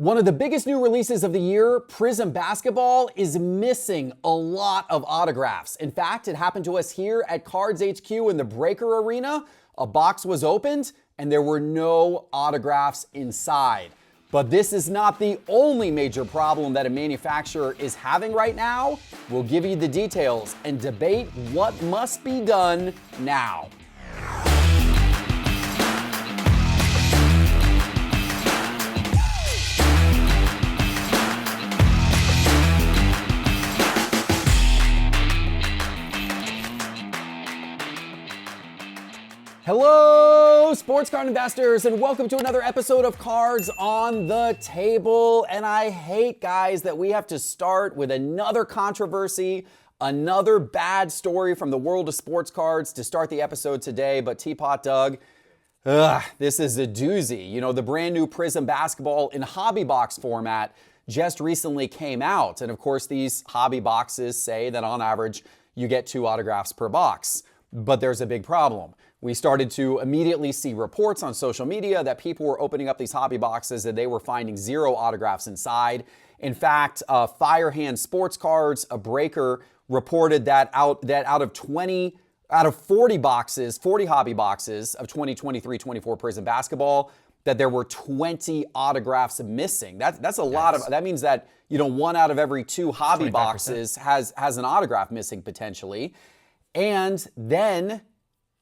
One of the biggest new releases of the year, Prizm Basketball, is missing a lot of autographs. In fact, it happened to us here at CardsHQ in the Breaker Arena. A box was opened and there were no autographs inside. But this is not the only major problem that a manufacturer is having right now. We'll give you the details and debate what must be done now. Hello, sports card investors, and welcome to another episode of Cards on the Table. And I hate, guys, that we have to start with another controversy, another bad story from the world of sports cards to start the episode today. But Teapot Doug, this is a doozy. You know, the brand new Prizm Basketball in hobby box format just recently came out. And of course, these hobby boxes say that on average, you get 2 autographs per box. But there's a big problem. We started to immediately see reports on social media that people were opening up these hobby boxes and they were finding 0 autographs inside. In fact, Firehand Sports Cards, a breaker, reported that out of 40 boxes, 40 hobby boxes of 2023-24 Prizm Basketball, that there were 20 autographs missing. That's a lot of. That means that 1 out of every 2 hobby 25%. Boxes has an autograph missing potentially. And then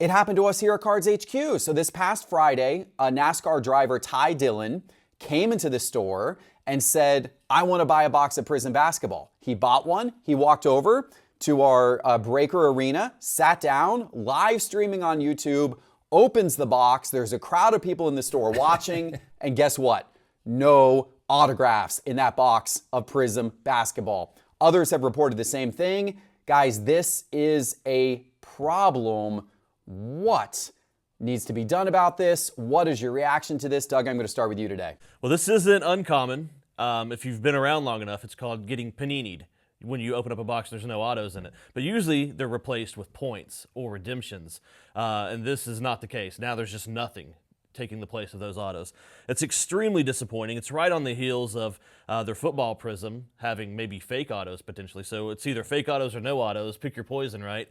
it happened to us here at CardsHQ. So this past Friday, a NASCAR driver, Ty Dillon, came into the store and said, I want to buy a box of Prizm Basketball. He bought one. He walked over to our Breaker Arena, sat down, live streaming on YouTube, opens the box. There's a crowd of people in the store watching. And guess what? No autographs in that box of Prizm Basketball. Others have reported the same thing. Guys, this is a problem. What needs to be done about this? What is your reaction to this? Doug, I'm going to start with you today. Well, this isn't uncommon. If you've been around long enough, it's called getting paninied. When you open up a box, there's no autos in it. But usually they're replaced with points or redemptions. And this is not the case. Now there's just nothing taking the place of those autos. It's extremely disappointing. It's right on the heels of their football Prizm having maybe fake autos potentially. So it's either fake autos or no autos. Pick your poison, right?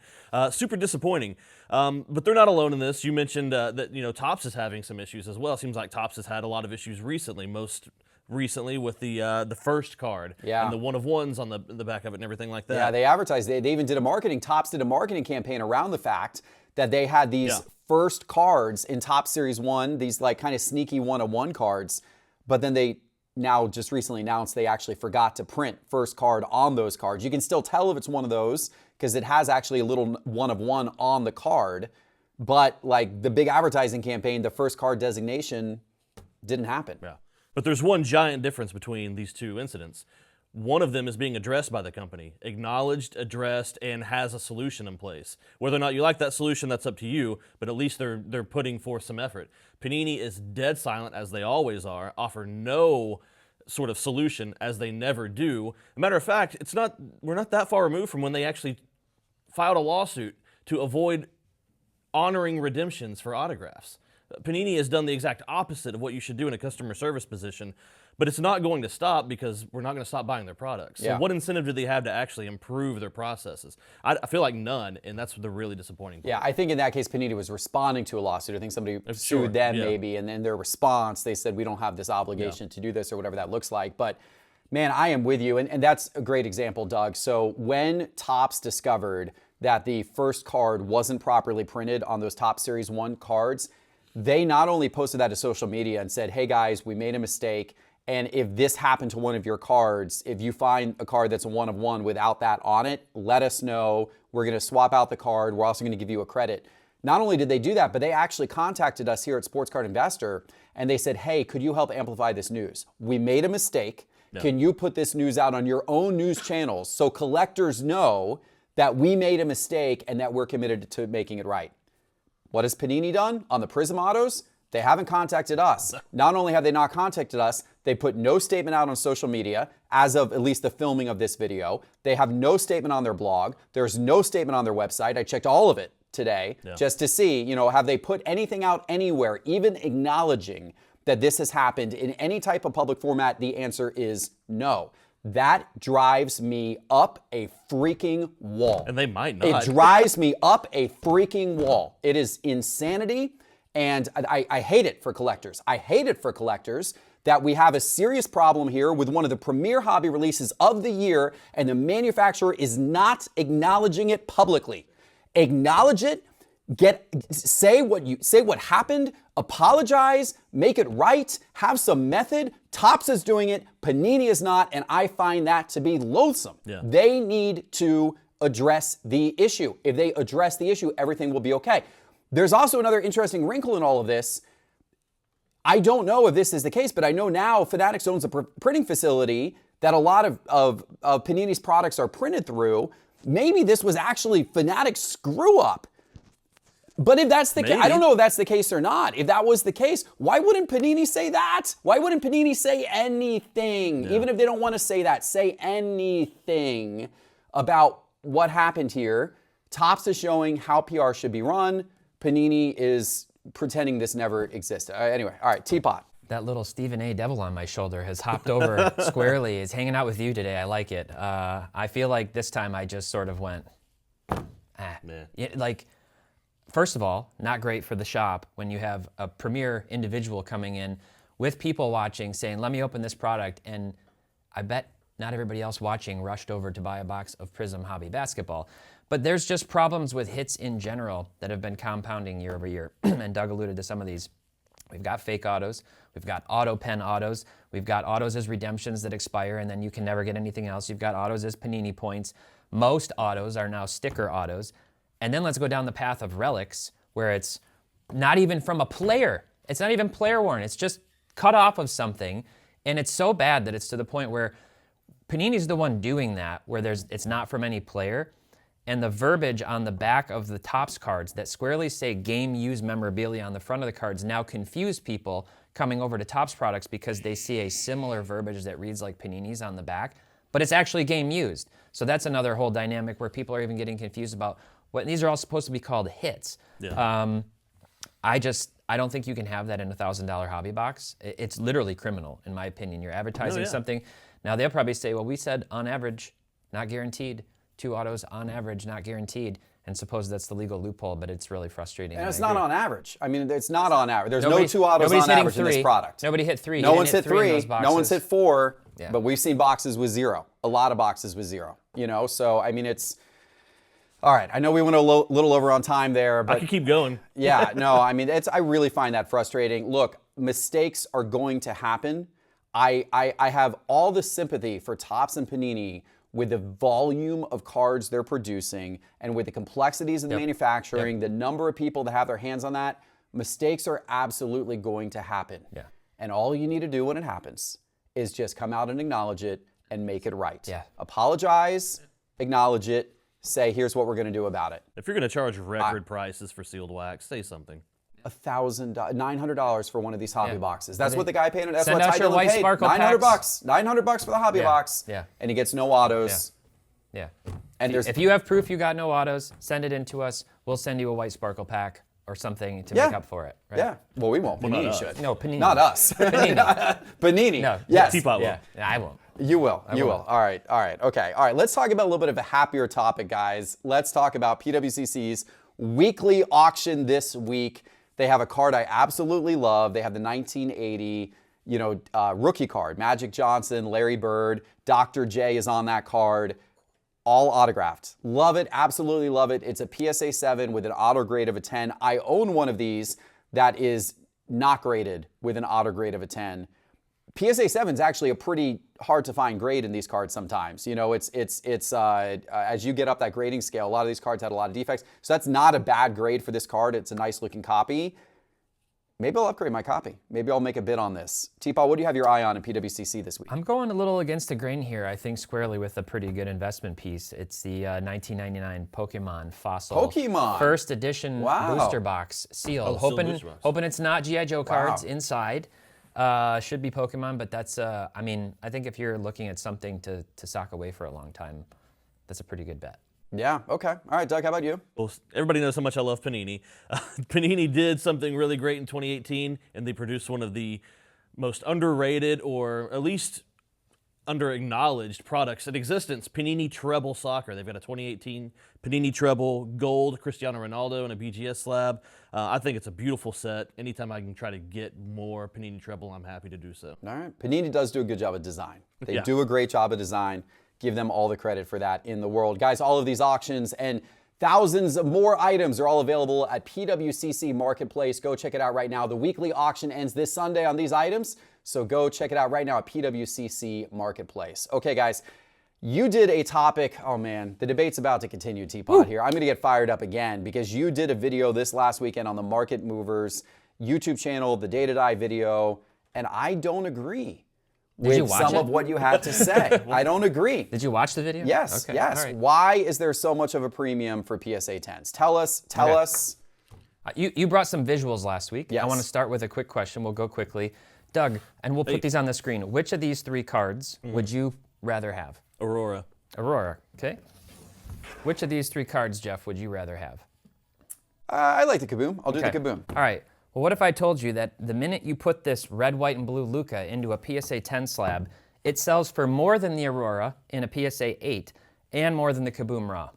Super disappointing. But they're not alone in this. You mentioned that Topps is having some issues as well. It seems like Topps has had a lot of issues recently. Most recently with the first card and the 1-of-1s on the back of it and everything like that. Yeah, they advertised. They even did Topps did a marketing campaign around the fact that they had these first cards in Topps Series 1, these like kind of sneaky 1-of-1 cards, but then they now just recently announced they actually forgot to print first card on those cards. You can still tell if it's one of those because it has actually a little 1-of-1 on the card, but like the big advertising campaign, the first card designation didn't happen. Yeah. But there's one giant difference between these two incidents. One of them is being addressed by the company, acknowledged, addressed, and has a solution in place. Whether or not you like that solution, that's up to you, but at least they're putting forth some effort. Panini is dead silent, as they always are, offer no sort of solution, as they never do. As a matter of fact, we're not that far removed from when they actually filed a lawsuit to avoid honoring redemptions for autographs. Panini has done the exact opposite of what you should do in a customer service position, but it's not going to stop because we're not going to stop buying their products. So what incentive do they have to actually improve their processes? I feel like none, and that's the really disappointing part. Yeah, I think in that case, Panini was responding to a lawsuit. I think somebody sued them maybe, and in their response, they said, we don't have this obligation to do this or whatever that looks like. But man, I am with you, and that's a great example, Doug. So when Topps discovered that the first card wasn't properly printed on those Topps Series 1 cards, they not only posted that to social media and said, hey guys, we made a mistake. And if this happened to one of your cards, if you find a card that's a 1-of-1 without that on it, let us know. We're going to swap out the card. We're also going to give you a credit. Not only did they do that, but they actually contacted us here at Sports Card Investor and they said, hey, could you help amplify this news? We made a mistake. Yeah. Can you put this news out on your own news channels so collectors know that we made a mistake and that we're committed to making it right? What has Panini done on the Prizm Autos? They haven't contacted us. Not only have they not contacted us, they put no statement out on social media as of at least the filming of this video. They have no statement on their blog. There's no statement on their website. I checked all of it today just to see, have they put anything out anywhere, even acknowledging that this has happened in any type of public format? The answer is no. That drives me up a freaking wall. And they might not. It drives me up a freaking wall. It is insanity, and I hate it for collectors. I hate it for collectors that we have a serious problem here with one of the premier hobby releases of the year, and the manufacturer is not acknowledging it publicly. Acknowledge it. Say what happened, apologize, make it right, have some method. Topps is doing it, Panini is not, and I find that to be loathsome. Yeah. They need to address the issue. If they address the issue, everything will be okay. There's also another interesting wrinkle in all of this. I don't know if this is the case, but I know now Fanatics owns a printing facility that a lot of Panini's products are printed through. Maybe this was actually Fanatics' screw up. But if that's the case, I don't know if that's the case or not. If that was the case, why wouldn't Panini say that? Why wouldn't Panini say anything? Yeah. Even if they don't want to say that, say anything about what happened here. Topps is showing how PR should be run. Panini is pretending this never existed. Anyway, all right, Teapot. That little Stephen A. devil on my shoulder has hopped over squarely. Is hanging out with you today. I like it. I feel like this time I just sort of went, like, first of all, not great for the shop when you have a premier individual coming in with people watching saying, let me open this product. And I bet not everybody else watching rushed over to buy a box of Prizm Hobby Basketball. But there's just problems with hits in general that have been compounding year over year. And Doug alluded to some of these. We've got fake autos. We've got auto pen autos. We've got autos as redemptions that expire and then you can never get anything else. You've got autos as Panini points. Most autos are now sticker autos. And then let's go down the path of relics, where it's not even from a player. It's not even player worn. It's just cut off of something. And it's so bad that it's to the point where Panini's the one doing that, where it's not from any player. And the verbiage on the back of the Topps cards that squarely say game used memorabilia on the front of the cards now confuse people coming over to Topps products because they see a similar verbiage that reads like Panini's on the back, but it's actually game used. So that's another whole dynamic where people are even getting confused about what these are all supposed to be called hits. Yeah. I don't think you can have that in a $1,000 hobby box. It's literally criminal, in my opinion. You're advertising something. Now they'll probably say, well, we said on average, not guaranteed. 2 autos on average, not guaranteed. And suppose that's the legal loophole, but it's really frustrating. And it's not on average. I mean, it's not on average. There's no 2 autos on average in this product. Nobody hit 3. No one's hit 3. No one's hit 4. Yeah. But we've seen boxes with 0. A lot of boxes with 0. You know, so I mean, it's all right. I know we went a little over on time there, but I can keep going. Yeah, no, I mean, I really find that frustrating. Look, mistakes are going to happen. I have all the sympathy for Topps and Panini with the volume of cards they're producing and with the complexities of the manufacturing, the number of people that have their hands on that. Mistakes are absolutely going to happen. Yeah. And all you need to do when it happens is just come out and acknowledge it and make it right. Yeah. Apologize, acknowledge it, say, here's what we're going to do about it. If you're going to charge record prices for sealed wax, say something. $900 for one of these hobby boxes. That's what the guy paid. That's Send what out your white paid. sparkle $900. packs. $900 for the hobby box. Yeah. And he gets no autos. Yeah. And if you have proof you got no autos, send it in to us. We'll send you a white sparkle pack or something to make up for it. Right? Yeah. Well, we won't. Panini should. No, Panini. Not us. Panini. Panini. No. Yes. Teapot will. Yeah. I won't. You will. You will. All right. All right. Okay. All right. Let's talk about a little bit of a happier topic, guys. Let's talk about PWCC's weekly auction this week. They have a card I absolutely love. They have the 1980, rookie card. Magic Johnson, Larry Bird, Dr. J is on that card. All autographed. Love it. Absolutely love it. It's a PSA 7 with an auto grade of a 10. I own one of these that is not graded with an auto grade of a 10. PSA 7 is actually a pretty hard to find grade in these cards sometimes. You know, it's as you get up that grading scale, a lot of these cards had a lot of defects. So that's not a bad grade for this card. It's a nice looking copy. Maybe I'll upgrade my copy. Maybe I'll make a bid on this. Teapot, what do you have your eye on in PWCC this week? I'm going a little against the grain here, I think squarely with a pretty good investment piece. It's the 1999 Pokemon Fossil. First edition booster box sealed. Hoping it's not G.I. Joe cards inside. Should be Pokemon, but that's, I think if you're looking at something to sock away for a long time, that's a pretty good bet. Yeah, okay. All right, Doug, how about you? Well, everybody knows how much I love Panini. Panini did something really great in 2018, and they produced one of the most underrated or at least under-acknowledged products in existence. Panini Treble Soccer. They've got a 2018 Panini Treble Gold Cristiano Ronaldo and a BGS slab. I think it's a beautiful set. Anytime I can try to get more Panini Treble, I'm happy to do so. All right. Panini does do a good job of design. They do a great job of design. Give them all the credit for that in the world. Guys, all of these auctions and thousands of more items are all available at PWCC Marketplace. Go check it out right now. The weekly auction ends this Sunday on these items, so go check it out right now at PWCC Marketplace. Okay, guys, you did a topic. Oh, man, the debate's about to continue, Teapot, here. I'm going to get fired up again because you did a video this last weekend on the Market Movers YouTube channel, the Day to Die video, and I don't agree with some of what you had to say. I don't agree. Did you watch the video? Yes, okay. yes. Right. Why is there so much of a premium for PSA 10s? Tell us. You brought some visuals last week. Yes. I want to start with a quick question. We'll go quickly. Doug, and we'll put these on the screen. Which of these 3 cards would you rather have? Aurora. Aurora, okay. Which of these 3 cards, Jeff, would you rather have? I like the Kaboom. I'll do the Kaboom. All right. Well, what if I told you that the minute you put this red, white, and blue Luka into a PSA 10 slab, it sells for more than the Aurora in a PSA 8 and more than the Kaboom Raw?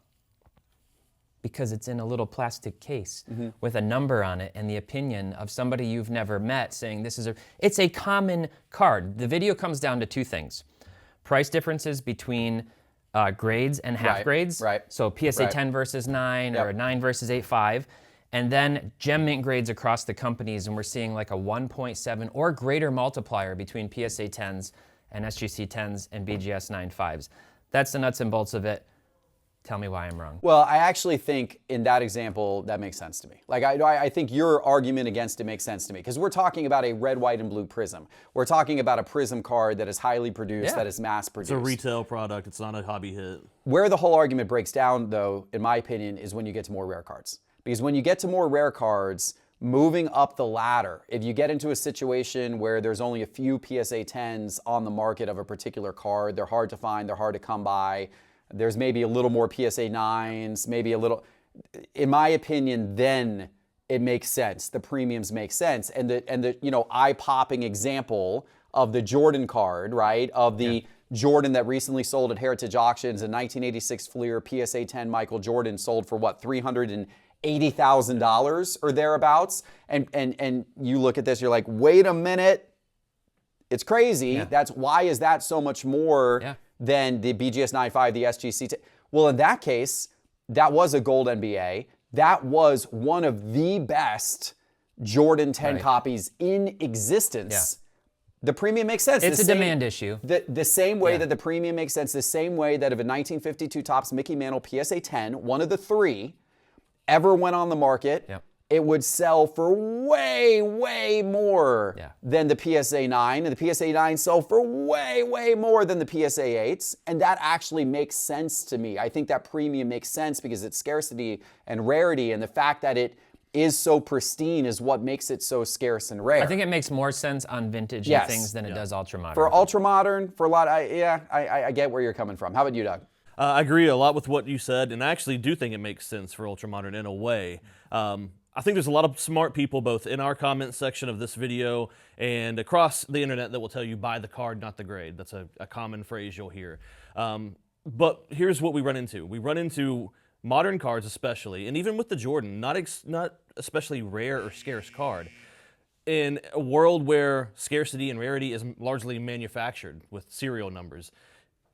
Because it's in a little plastic case with a number on it and the opinion of somebody you've never met saying this is it's a common card. The video comes down to 2 things. Price differences between grades and half grades. Right. So PSA 10 versus 9 or 9 versus 8.5. And then gem mint grades across the companies, and we're seeing like a 1.7 or greater multiplier between PSA 10s and SGC 10s and BGS 9.5s. That's the nuts and bolts of it. Tell me why I'm wrong. Well, I actually think in that example, that makes sense to me. Like, I think your argument against it makes sense to me because we're talking about a red, white, and blue Prizm. We're talking about a Prizm card that is highly produced, that is mass produced. It's a retail product. It's not a hobby hit. Where the whole argument breaks down, though, in my opinion, is when you get to more rare cards. Because when you get to more rare cards, moving up the ladder, if you get into a situation where there's only a few PSA 10s on the market of a particular card, they're hard to find, they're hard to come by, there's maybe a little more PSA 9s, maybe a little, in my opinion, then it makes sense. The premiums make sense. And the eye-popping example of the Jordan card, right, of the Jordan that recently sold at Heritage Auctions, a 1986 Fleer PSA 10 Michael Jordan sold for what, $380,000 or thereabouts, and you look at this, you're like, wait a minute, it's crazy. That's why is that so much more than the BGS 9.5, the SGC? Well, in that case, that was a gold NBA. That was one of the best Jordan 10 copies in existence. The premium makes sense. It's a demand issue. The same way that the premium makes sense, the same way that if a 1952 Topps Mickey Mantle PSA 10, one of the 3, ever went on the market, it would sell for way, way more than the PSA 9. And the PSA 9 sell for way, way more than the PSA 8s. And that actually makes sense to me. I think that premium makes sense because it's scarcity and rarity. And the fact that it is so pristine is what makes it so scarce and rare. I think it makes more sense on vintage things than it does ultra-modern. For ultra-modern, for a lot, I get where you're coming from. How about you, Doug? I agree a lot with what you said, and I actually do think it makes sense for ultramodern in a way. I think there's a lot of smart people both in our comment section of this video and across the internet that will tell you buy the card, not the grade. That's a common phrase you'll hear. But here's what we run into. We run into modern cards especially, and even with the Jordan, not especially rare or scarce card. In a world where scarcity and rarity is largely manufactured with serial numbers,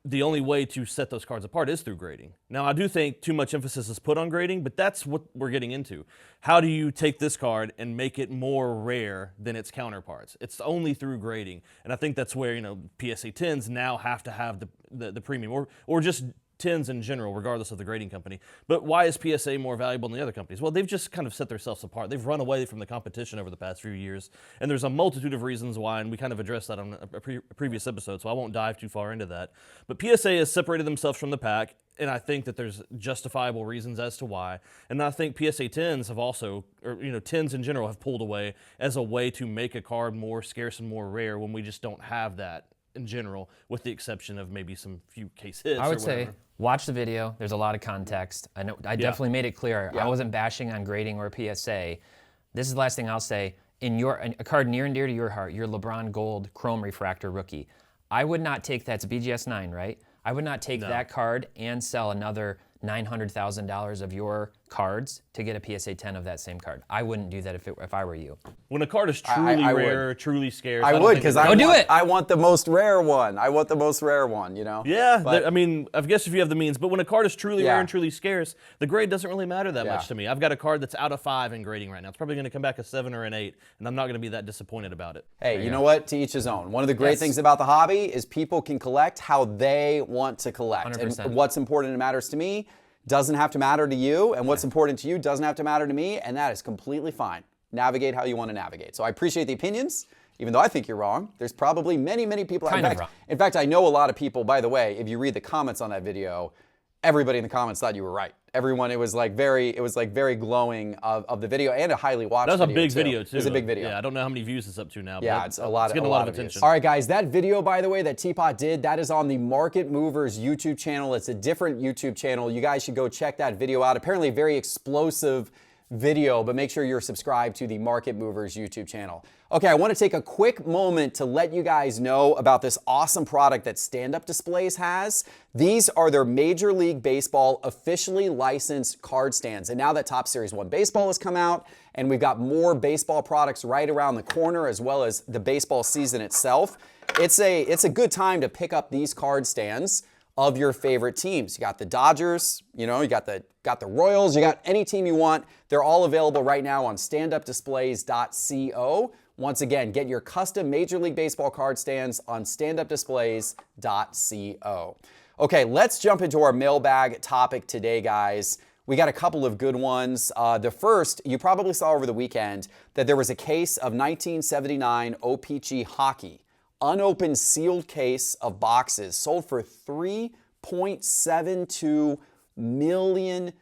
the only way to set those cards apart is through grading. Now, I do think too much emphasis is put on grading, but that's what we're getting into. How do you take this card and make it more rare than its counterparts? It's only through grading. And I think that's where, PSA 10s now have to have the premium, or just 10s in general, regardless of the grading company. But why is PSA more valuable than the other companies? Well, they've just kind of set themselves apart. They've run away from the competition over the past few years, and there's a multitude of reasons why, and we kind of addressed that on a previous episode, so I won't dive too far into that. But PSA has separated themselves from the pack, and I think that there's justifiable reasons as to why. And I think PSA 10s have also, or 10s in general, have pulled away as a way to make a card more scarce and more rare when we just don't have that in general, with the exception of maybe some few case hits. I would say watch the video. There's a lot of context. I definitely made it clear. I wasn't bashing on grading or PSA. This is the last thing I'll say. a card near and dear to your heart, your LeBron Gold Chrome Refractor rookie. I would not take that's BGS 9, right? I would not take that card and sell another $900,000 of your cards to get a PSA 10 of that same card. I wouldn't do that if I were you. When a card is truly rare, truly scarce, I would, because I want the most rare one. I want the most rare one, you know? Yeah, I mean, I guess if you have the means. But when a card is truly rare and truly scarce, the grade doesn't really matter that much to me. I've got a card that's out of 5 in grading right now. It's probably going to come back a 7 or an 8, and I'm not going to be that disappointed about it. Hey, you know what? To each his own. One of the great things about the hobby is people can collect how they want to collect. 100%. And what's important and matters to me doesn't have to matter to you, and what's important to you doesn't have to matter to me, and that is completely fine. Navigate how you want to navigate. So I appreciate the opinions, even though I think you're wrong. There's probably many, many people. In fact, I know a lot of people, by the way, if you read the comments on that video, everybody in the comments thought you were right. Everyone, it was like very glowing of the video, and a highly watched video. That was a big video too. It was a big video. Yeah, I don't know how many views it's up to now. Yeah, but it's a lot getting a lot of attention. Views. All right, guys, that video, by the way, that Teapot did, that is on the Market Movers YouTube channel. It's a different YouTube channel. You guys should go check that video out. Apparently a very explosive video, but make sure you're subscribed to the Market Movers YouTube channel. Okay, I want to take a quick moment to let you guys know about this awesome product that Standup Displays has. These are their Major League Baseball officially licensed card stands. And now that Topps Series 1 baseball has come out, and we've got more baseball products right around the corner, as well as the baseball season itself, it's a good time to pick up these card stands of your favorite teams. You got the Dodgers, you know, you got the Royals, you got any team you want. They're all available right now on standupdisplays.co. Once again, get your custom Major League Baseball card stands on standupdisplays.co. Okay, let's jump into our mailbag topic today, guys. We got a couple of good ones. The first, you probably saw over the weekend that there was a case of 1979 O-Pee-Chee hockey. Unopened sealed case of boxes sold for $3.72 million,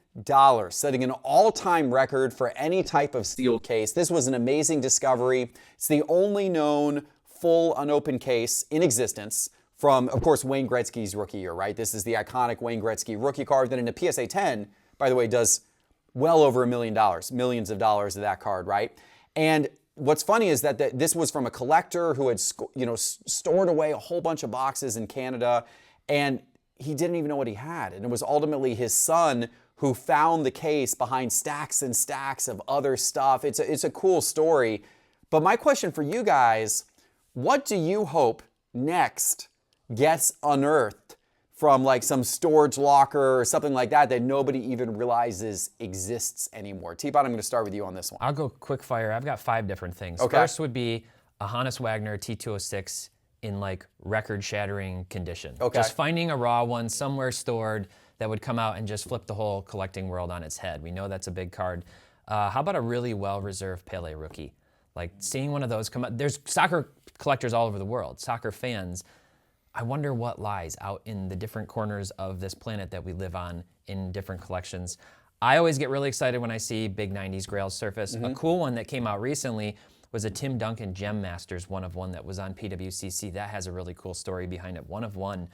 setting an all-time record for any type of sealed case. This was an amazing discovery. It's the only known full unopened case in existence from, of course, Wayne Gretzky's rookie year, right? This is the iconic Wayne Gretzky rookie card that in a PSA 10, by the way, does well over $1 million, millions of dollars of that card, right? And what's funny is that this was from a collector who had stored away a whole bunch of boxes in Canada, and he didn't even know what he had. And it was ultimately his son who found the case behind stacks and stacks of other stuff. It's a cool story. But my question for you guys, what do you hope next gets unearthed from like some storage locker or something like that that nobody even realizes exists anymore? T-Bot, I'm going to start with you on this one. I'll go quick fire. I've got 5 different things. Okay. First would be a Hannes Wagner T206 in like record-shattering condition. Okay. Just finding a raw one somewhere stored that would come out and just flip the whole collecting world on its head. We know that's a big card. How about a really well-reserved Pele rookie? Like seeing one of those come out. There's soccer collectors all over the world, soccer fans. I wonder what lies out in the different corners of this planet that we live on in different collections. I always get really excited when I see big 90s grails surface. A cool one that came out recently was a Tim Duncan Gem Masters 1 of 1 that was on PWCC. That has a really cool story behind it. 1 of 1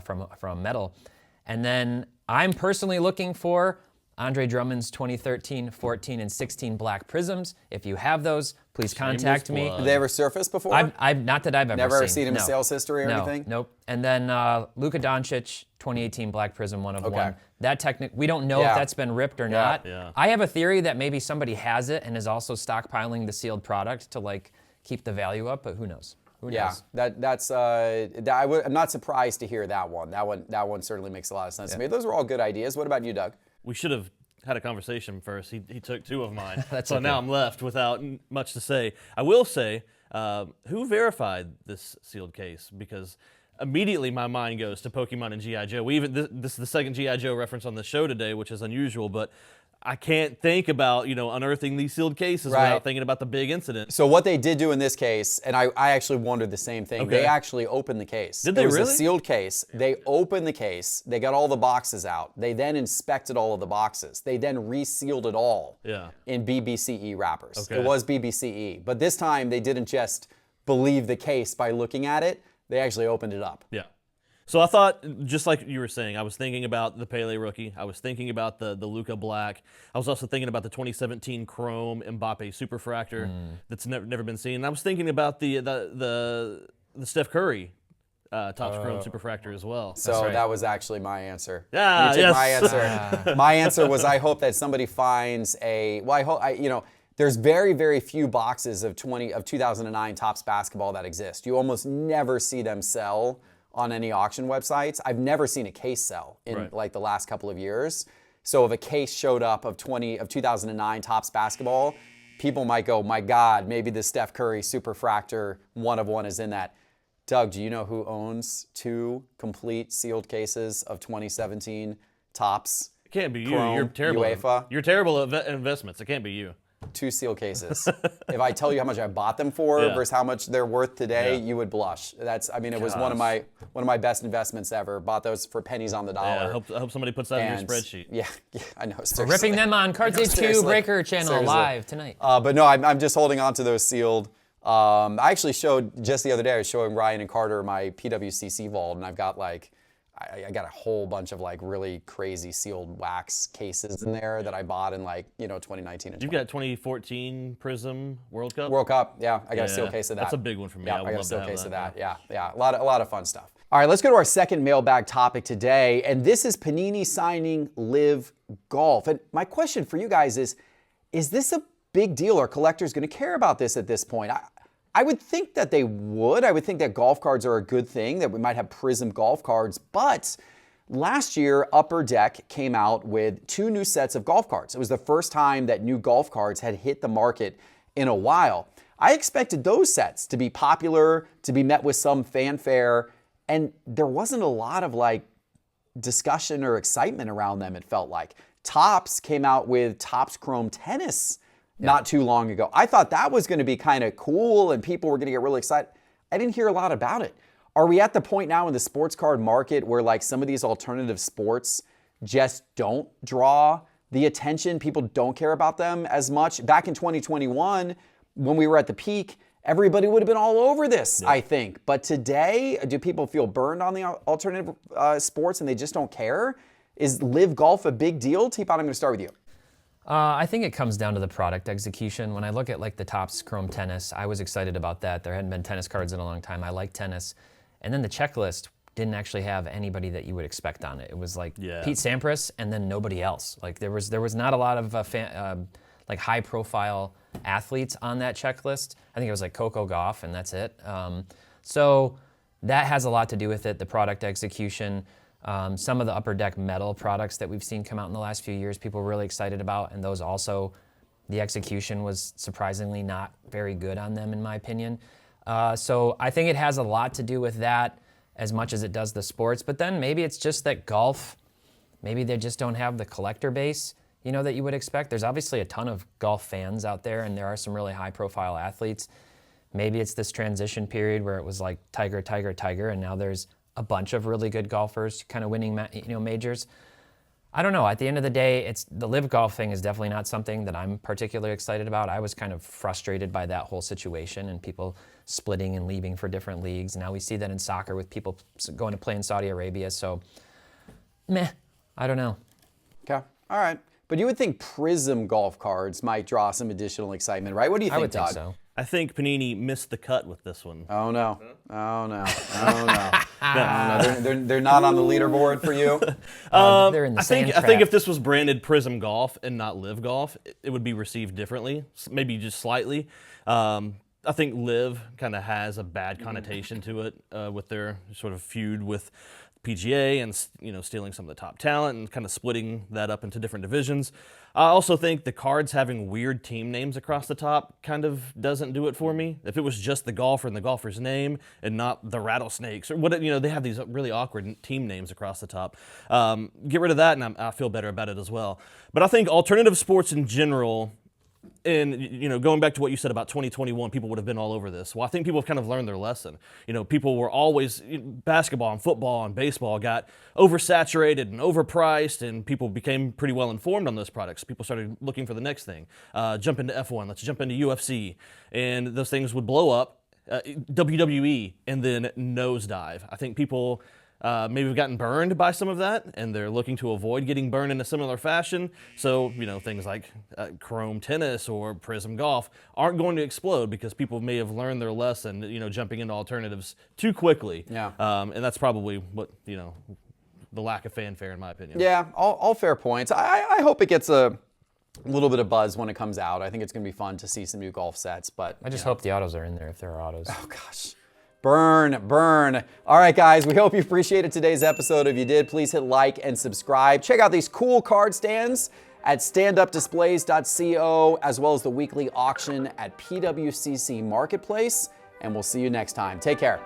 from metal. And then I'm personally looking for Andre Drummond's 2013, 14, and 16 black prisms. If you have those, please contact me. Did they ever surface before? Not that I've ever Never seen. seen him in sales history or anything? Nope. And then Luka Doncic, 2018 black prism 1 of 1. That we don't know if that's been ripped or not. Yeah. I have a theory that maybe somebody has it and is also stockpiling the sealed product to like keep the value up, but who knows? Who knows? I'm not surprised to hear that one. That one certainly makes a lot of sense to me. Those are all good ideas. What about you, Doug? We should have had a conversation first. He took 2 of mine. So now I'm left without much to say. I will say, who verified this sealed case? Because immediately my mind goes to Pokemon and G.I. Joe. This is the second G.I. Joe reference on the show today, which is unusual, but I can't think about, unearthing these sealed cases without thinking about the big incident. So what they did do in this case, and I actually wondered the same thing, they actually opened the case. Did they really? It was a sealed case. They opened the case. They got all the boxes out. They then inspected all of the boxes. They then resealed it all in BBCE wrappers. Okay. It was BBCE. But this time they didn't just believe the case by looking at it. They actually opened it up. Yeah. So I thought, just like you were saying, I was thinking about the Pele rookie. I was thinking about the Luka Black. I was also thinking about the 2017 Chrome Mbappe Superfractor that's never been seen. And I was thinking about the Steph Curry Topps Chrome Superfractor as well. So that was actually my answer. Yeah, you took yes. my answer. My answer was I hope that somebody finds there's very, very few boxes of 2009 Topps basketball that exist. You almost never see them sell on any auction websites. I've never seen a case sell in like the last couple of years. So if a case showed up of 2009 Topps basketball, people might go, my God, maybe the Steph Curry Superfractor 1 of 1 is in that. Doug, do you know who owns 2 complete sealed cases of 2017 Topps? It can't be you. Chrome, You're terrible. UEFA? You're terrible at investments. It can't be you. 2 sealed cases. If I tell you how much I bought them for versus how much they're worth today, you would blush. It was one of my best investments ever. Bought those for pennies on the dollar. Yeah, I hope somebody puts that in your spreadsheet. Yeah, I know. We're ripping them on CardsHQ Breaker channel live tonight. But no, I'm just holding on to those sealed. I actually showed just the other day. I was showing Ryan and Carter my PWCC vault, and I've got I got a whole bunch of really crazy sealed wax cases in there that I bought in 2019 and 2020. You've got 2014 Prizm World Cup? World Cup, yeah. I got a sealed case of that. That's a big one for me. Yeah, I got a sealed case of that. that. Yeah. A lot of fun stuff. All right, let's go to our second mailbag topic today, and this is Panini signing LIV Golf. And my question for you guys is this a big deal? Are collectors going to care about this at this point? I would think that they would. I would think that golf cards are a good thing, that we might have Prizm golf cards. But last year, Upper Deck came out with 2 new sets of golf cards. It was the first time that new golf cards had hit the market in a while. I expected those sets to be popular, to be met with some fanfare, and there wasn't a lot of discussion or excitement around them, it felt like. Topps came out with Topps Chrome Tennis not too long ago. I thought that was going to be kind of cool and people were going to get really excited. I didn't hear a lot about it. Are we at the point now in the sports card market where some of these alternative sports just don't draw the attention? People don't care about them as much. Back in 2021, when we were at the peak, everybody would have been all over this, I think. But today, do people feel burned on the alternative sports and they just don't care? Is LIV Golf a big deal? Teapot, I'm going to start with you. I think it comes down to the product execution. When I look at the Topps Chrome Tennis, I was excited about that. There hadn't been tennis cards in a long time. I like tennis. And then the checklist didn't actually have anybody that you would expect on it. It was Pete Sampras and then nobody else. There was not a lot of high profile athletes on that checklist. I think it was Coco Gauff and that's it. So that has a lot to do with it, the product execution. Some of the Upper Deck metal products that we've seen come out in the last few years, people were really excited about, and those also, the execution was surprisingly not very good on them, in my opinion. So I think it has a lot to do with that as much as it does the sports, but then maybe it's just that golf, maybe they just don't have the collector base, that you would expect. There's obviously a ton of golf fans out there, and there are some really high-profile athletes. Maybe it's this transition period where it was Tiger, Tiger, Tiger, and now there's a bunch of really good golfers kind of winning majors. I don't know. At the end of the day, the LIV Golf thing is definitely not something that I'm particularly excited about. I was kind of frustrated by that whole situation and people splitting and leaving for different leagues. Now we see that in soccer with people going to play in Saudi Arabia. So, I don't know. Okay. All right. But you would think Prizm golf cards might draw some additional excitement, right? What do you think, I would Doug? think so. I think Panini missed the cut with this one. Oh, no. Oh, no. Oh, no. They're not on the leaderboard for you? They're in the I think trap. if this was branded Prizm Golf and not LIV Golf, it would be received differently, maybe just slightly. I think LIV kind of has a bad connotation to it with their sort of feud with PGA and stealing some of the top talent and kind of splitting that up into different divisions. I also think the cards having weird team names across the top kind of doesn't do it for me. If it was just the golfer and the golfer's name and not the Rattlesnakes or what, they have these really awkward team names across the top. Get rid of that and I feel better about it as well. But I think alternative sports in general, and going back to what you said about 2021, people would have been all over this. Well, I think people have kind of learned their lesson. People were always basketball and football and baseball got oversaturated and overpriced, and people became pretty well informed on those products. People started looking for the next thing. Jump into F1, let's jump into UFC, and those things would blow up. WWE and then nosedive. I think people maybe have gotten burned by some of that, and they're looking to avoid getting burned in a similar fashion. So, things like Chrome Tennis or Prizm Golf aren't going to explode because people may have learned their lesson, jumping into alternatives too quickly. Yeah. And that's probably what, the lack of fanfare, in my opinion. Yeah, all fair points. I hope it gets a little bit of buzz when it comes out. I think it's going to be fun to see some new golf sets, but I just hope the autos are in there if there are autos. oh gosh. Burn. All right, guys, we hope you appreciated today's episode. If you did, please hit like and subscribe. Check out these cool card stands at standupdisplays.co, as well as the weekly auction at PWCC Marketplace, and we'll see you next time. Take care.